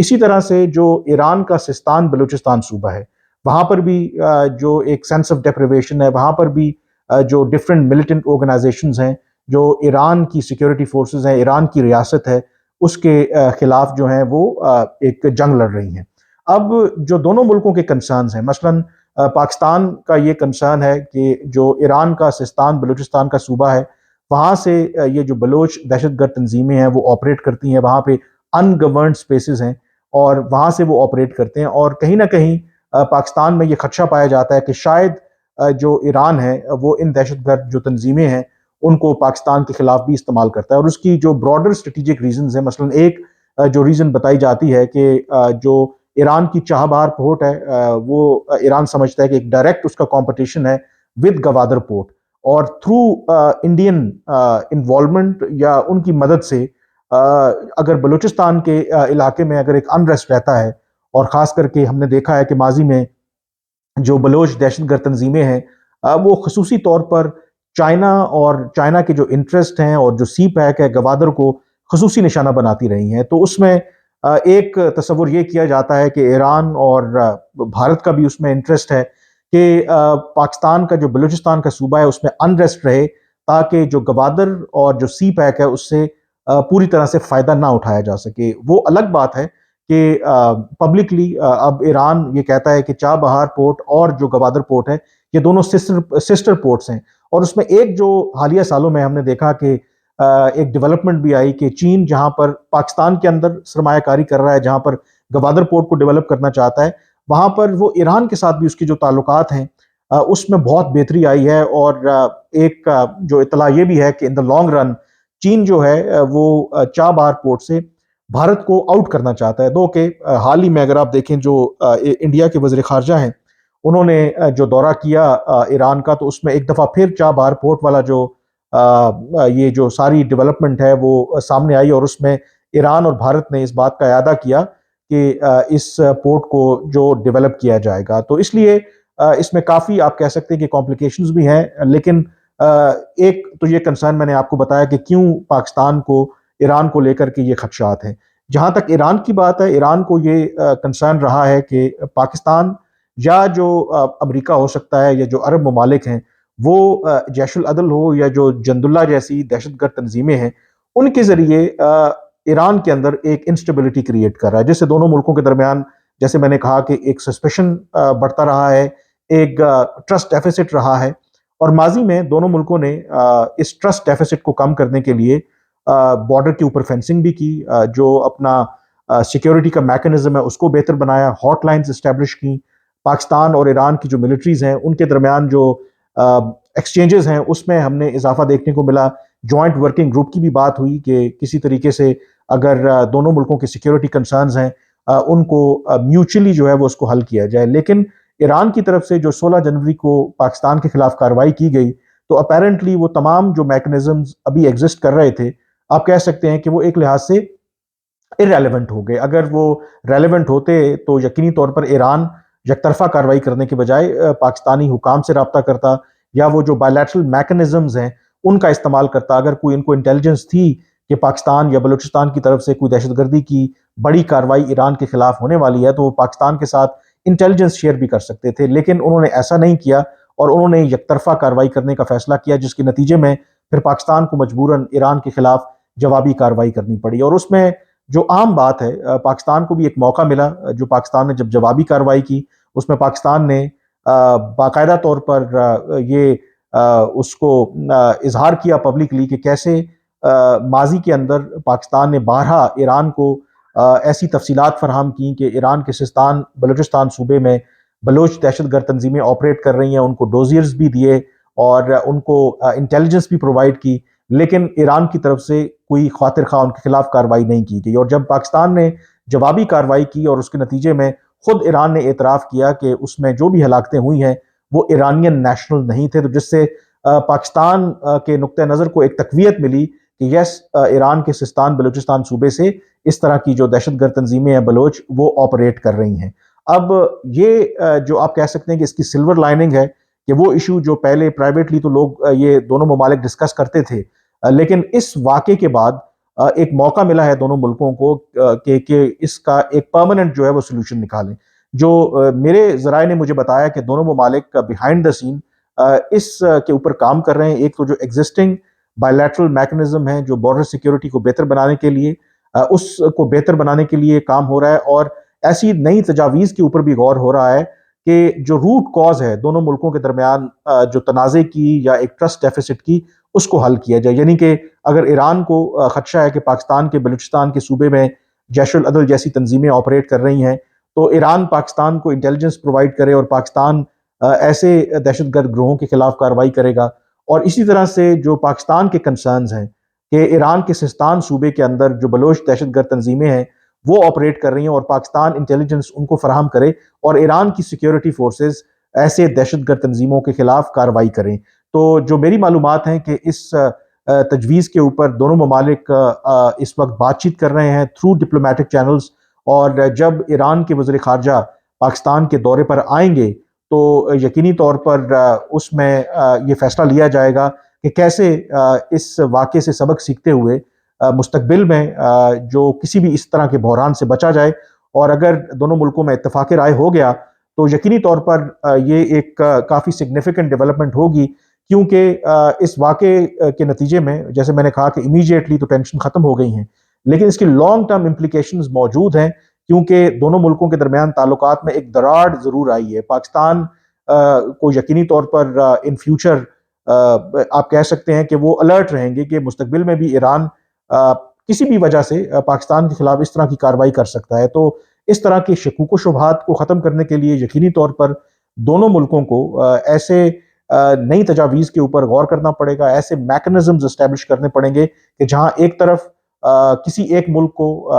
اسی طرح سے جو ایران کا سستان بلوچستان صوبہ ہے، وہاں پر بھی جو ایک سینس آف ڈیپریویشن ہے، وہاں پر بھی جو ڈفرینٹ ملیٹنٹ آرگنائزیشنز ہیں جو ایران کی سیکیورٹی فورسز ہیں، ایران کی ریاست ہے، اس کے خلاف جو ہیں وہ ایک جنگ لڑ رہی ہیں۔ اب جو دونوں ملکوں کے کنسرنز ہیں، مثلاً پاکستان کا یہ کنسرن ہے کہ جو ایران کا سستان بلوچستان کا صوبہ ہے، وہاں سے یہ جو بلوچ دہشت گرد تنظیمیں ہیں وہ آپریٹ کرتی ہیں، وہاں پہ ان گورنڈ اسپیسز ہیں اور وہاں سے وہ آپریٹ کرتے ہیں، اور کہیں نہ کہیں پاکستان میں یہ خدشہ پایا جاتا ہے کہ شاید جو ایران ہے وہ ان دہشت گرد جو تنظیمیں ہیں ان کو پاکستان کے خلاف بھی استعمال کرتا ہے، اور اس کی جو براڈر اسٹریٹجک ریزنز ہیں، مثلاً ایک جو ریزن بتائی جاتی ہے کہ جو ایران کی چاہ بہار پورٹ ہے، وہ ایران سمجھتا ہے کہ ایک ڈائریکٹ اس کا کمپٹیشن ہے ود گوادر پورٹ، اور تھرو انڈین انوالومنٹ یا ان کی مدد سے اگر بلوچستان کے علاقے میں اگر ایک انریسٹ رہتا ہے، اور خاص کر کے ہم نے دیکھا ہے کہ ماضی میں جو بلوچ دہشت گرد تنظیمیں ہیں وہ خصوصی طور پر چائنا اور چائنا کے جو انٹرسٹ ہیں اور جو سی پیک ہے گوادر کو خصوصی نشانہ بناتی رہی ہیں، تو اس میں ایک تصور یہ کیا جاتا ہے کہ ایران اور بھارت کا بھی اس میں انٹرسٹ ہے کہ پاکستان کا جو بلوچستان کا صوبہ ہے اس میں انریسٹ رہے، تاکہ جو گوادر اور جو سی پیک ہے اس سے پوری طرح سے فائدہ نہ اٹھایا جا سکے۔ وہ الگ بات ہے کہ پبلکلی اب ایران یہ کہتا ہے کہ چاہ بہار پورٹ اور جو گوادر پورٹ ہے یہ دونوں سسٹر پورٹس ہیں، اور اس میں ایک جو حالیہ سالوں میں ہم نے دیکھا کہ ایک ڈیولپمنٹ بھی آئی کہ چین جہاں پر پاکستان کے اندر سرمایہ کاری کر رہا ہے، جہاں پر گوادر پورٹ کو ڈیولپ کرنا چاہتا ہے، وہاں پر وہ ایران کے ساتھ بھی اس کے جو تعلقات ہیں اس میں بہت بہتری آئی ہے، اور ایک جو اطلاع یہ بھی ہے کہ ان دا لانگ رن چین جو ہے وہ چاہ بہار پورٹ سے بھارت کو آؤٹ کرنا چاہتا ہے، دو کہ حال ہی میں اگر آپ دیکھیں جو انڈیا کے وزیر خارجہ ہیں انہوں نے جو دورہ کیا ایران کا، تو اس میں ایک دفعہ پھر چاہ بہار پورٹ والا جو یہ جو ساری ڈیولپمنٹ ہے وہ سامنے آئی، اور اس میں ایران اور بھارت نے اس بات کا اعادہ کیا کہ اس پورٹ کو جو ڈیولپ کیا جائے گا۔ تو اس لیے اس میں کافی آپ کہہ سکتے ہیں کہ کمپلیکیشنز بھی ہیں، لیکن ایک تو یہ کنسرن میں نے آپ کو بتایا کہ کیوں پاکستان کو ایران کو لے کر کے یہ خدشات ہیں۔ جہاں تک ایران کی بات ہے، ایران کو یہ کنسرن رہا ہے کہ پاکستان یا جو امریکہ ہو سکتا ہے یا جو عرب ممالک ہیں وہ جیش العدل ہو یا جو جند اللہ جیسی دہشت گرد تنظیمیں ہیں ان کے ذریعے ایران کے اندر ایک انسٹیبلٹی کریٹ کر رہا ہے، جس سے دونوں ملکوں کے درمیان جیسے میں نے کہا کہ ایک سسپیشن بڑھتا رہا ہے، ایک ٹرسٹ ڈیفیسٹ رہا ہے، اور ماضی میں دونوں ملکوں نے اس ٹرسٹ ڈیفیسٹ کو کم کرنے کے لیے بارڈر کے اوپر فینسنگ بھی کی، جو اپنا سیکیورٹی کا میکنزم ہے اس کو بہتر بنایا، ہاٹ لائنز اسٹیبلش کی، پاکستان اور ایران کی جو ملٹریز ہیں ان کے درمیان جو ایکسچینجز ہیں اس میں ہم نے اضافہ دیکھنے کو ملا، جوائنٹ ورکنگ گروپ کی بھی بات ہوئی کہ کسی طریقے سے اگر دونوں ملکوں کے سیکیورٹی کنسرنز ہیں ان کو میوچلی جو ہے وہ اس کو حل کیا جائے۔ لیکن ایران کی طرف سے جو 16 جنوری کو پاکستان کے خلاف کارروائی کی گئی، تو اپیرنٹلی وہ تمام جو میکنزمز ابھی ایگزسٹ کر رہے تھے آپ کہہ سکتے ہیں کہ وہ ایک لحاظ سے irrelevant ہو گئے۔ اگر وہ ریلیونٹ ہوتے تو یقینی طور پر ایران یک طرفہ کارروائی کرنے کے بجائے پاکستانی حکام سے رابطہ کرتا، یا وہ جو بائیلیٹرل میکنزمز ہیں ان کا استعمال کرتا، اگر کوئی ان کو انٹیلیجنس تھی کہ پاکستان یا بلوچستان کی طرف سے کوئی دہشت گردی کی بڑی کارروائی ایران کے خلاف ہونے والی ہے تو وہ پاکستان کے ساتھ انٹیلیجنس شیئر بھی کر سکتے تھے، لیکن انہوں نے ایسا نہیں کیا، اور انہوں نے یک طرفہ کارروائی کرنے کا فیصلہ کیا، جس کے نتیجے میں پھر پاکستان کو مجبوراً ایران کے خلاف جوابی کارروائی کرنی پڑی، اور اس میں جو عام بات ہے پاکستان کو بھی ایک موقع ملا، جو پاکستان نے جب جوابی کارروائی کی اس میں پاکستان نے باقاعدہ طور پر یہ اس کو اظہار کیا پبلکلی کہ کیسے ماضی کے اندر پاکستان نے بارہا ایران کو ایسی تفصیلات فراہم کی کہ ایران کے سستان بلوچستان صوبے میں بلوچ دہشت گرد تنظیمیں آپریٹ کر رہی ہیں، ان کو ڈوزیئرز بھی دیے اور ان کو انٹیلیجنس بھی پرووائڈ کی، لیکن ایران کی طرف سے کوئی خاطر خواہ ان کے خلاف کارروائی نہیں کی گئی، اور جب پاکستان نے جوابی کارروائی کی اور اس کے نتیجے میں خود ایران نے اعتراف کیا کہ اس میں جو بھی ہلاکتیں ہوئی ہیں وہ ایرانین نیشنل نہیں تھے، تو جس سے پاکستان کے نقطہ نظر کو ایک تقویت ملی کہ یس ایران کے سستان بلوچستان صوبے سے اس طرح کی جو دہشت گرد تنظیمیں ہیں بلوچ وہ آپریٹ کر رہی ہیں۔ اب یہ جو آپ کہہ سکتے ہیں کہ اس کی سلور لائننگ ہے کہ وہ ایشو جو پہلے پرائیویٹلی تو لوگ یہ دونوں ممالک ڈسکس کرتے تھے، لیکن اس واقعے کے بعد ایک موقع ملا ہے دونوں ملکوں کو کہ اس کا ایک پرماننٹ جو ہے وہ سلوشن نکالیں. جو میرے ذرائع نے مجھے بتایا کہ دونوں ممالک بیہائنڈ دا سین اس کے اوپر کام کر رہے ہیں. ایک تو جو ایگزسٹنگ بائیلیٹرل میکنزم ہے جو بارڈر سیکیورٹی کو بہتر بنانے کے لیے اس کو بہتر بنانے کے لیے کام ہو رہا ہے، اور ایسی نئی تجاویز کے اوپر بھی غور ہو رہا ہے کہ جو روٹ کاز ہے دونوں ملکوں کے درمیان جو تنازع کی یا ایک ٹرسٹ ڈیفیسٹ کی، اس کو حل کیا جائے. یعنی کہ اگر ایران کو خدشہ ہے کہ پاکستان کے بلوچستان کے صوبے میں جیش العدل جیسی تنظیمیں آپریٹ کر رہی ہیں، تو ایران پاکستان کو انٹیلیجنس پرووائڈ کرے اور پاکستان ایسے دہشت گرد گروہوں کے خلاف کارروائی کرے گا. اور اسی طرح سے جو پاکستان کے کنسرنز ہیں کہ ایران کے سستان صوبے کے اندر جو بلوچ دہشت گرد تنظیمیں ہیں وہ آپریٹ کر رہی ہیں اور پاکستان انٹیلیجنس ان کو فراہم کرے اور ایران کی سیکیورٹی فورسز ایسے دہشت گرد تنظیموں کے خلاف کارروائی کریں. تو جو میری معلومات ہیں کہ اس تجویز کے اوپر دونوں ممالک اس وقت بات چیت کر رہے ہیں تھرو ڈپلومیٹک چینلز، اور جب ایران کے وزیر خارجہ پاکستان کے دورے پر آئیں گے تو یقینی طور پر اس میں یہ فیصلہ لیا جائے گا کہ کیسے اس واقعے سے سبق سیکھتے ہوئے مستقبل میں جو کسی بھی اس طرح کے بحران سے بچا جائے. اور اگر دونوں ملکوں میں اتفاق رائے ہو گیا تو یقینی طور پر یہ ایک کافی سگنیفیکنٹ ڈیولپمنٹ ہوگی، کیونکہ اس واقعے کے نتیجے میں جیسے میں نے کہا کہ امیڈیٹلی تو ٹینشن ختم ہو گئی ہیں، لیکن اس کی لانگ ٹرم امپلیکیشنز موجود ہیں، کیونکہ دونوں ملکوں کے درمیان تعلقات میں ایک دراڑ ضرور آئی ہے. پاکستان کو یقینی طور پر ان فیوچر آپ کہہ سکتے ہیں کہ وہ الرٹ رہیں گے کہ مستقبل میں بھی ایران کسی بھی وجہ سے پاکستان کے خلاف اس طرح کی کارروائی کر سکتا ہے. تو اس طرح کے شکوک و شبہات کو ختم کرنے کے لیے یقینی طور پر دونوں ملکوں کو ایسے نئی تجاویز کے اوپر غور کرنا پڑے گا، ایسے میکنزمز اسٹیبلش کرنے پڑیں گے کہ جہاں ایک طرف کسی ایک ملک کو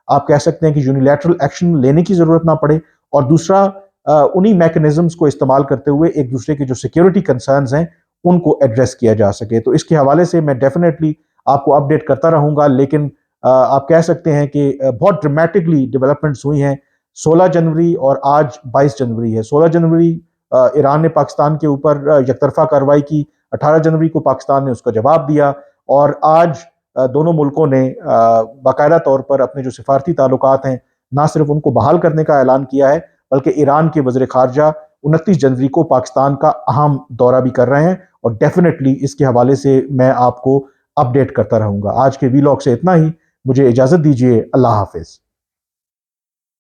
آپ کہہ سکتے ہیں کہ یونیلیٹرل ایکشن لینے کی ضرورت نہ پڑے، اور دوسرا انہی میکنزمز کو استعمال کرتے ہوئے ایک دوسرے کے جو سیکیورٹی کنسرنز ہیں ان کو ایڈریس کیا جا سکے. تو اس کے حوالے سے میں ڈیفینیٹلی آپ کو اپڈیٹ کرتا رہوں گا، لیکن آپ کہہ سکتے ہیں کہ بہت ڈرامیٹکلی ڈیولپمنٹس ہوئی ہیں. 16 جنوری اور آج 22 جنوری ہے. 16 جنوری ایران نے پاکستان کے اوپر یک طرفہ کارروائی کی، 18 جنوری کو پاکستان نے اس کا جواب دیا، اور آج دونوں ملکوں نے باقاعدہ طور پر اپنے جو سفارتی تعلقات ہیں نہ صرف ان کو بحال کرنے کا اعلان کیا ہے، بلکہ ایران کے وزیر خارجہ 29 جنوری کو پاکستان کا اہم دورہ بھی کر رہے ہیں، اور ڈیفینیٹلی اس کے حوالے سے میں آپ کو اپڈیٹ کرتا رہوں گا. آج کے ویلاگ سے اتنا ہی، مجھے اجازت دیجیے. اللہ حافظ.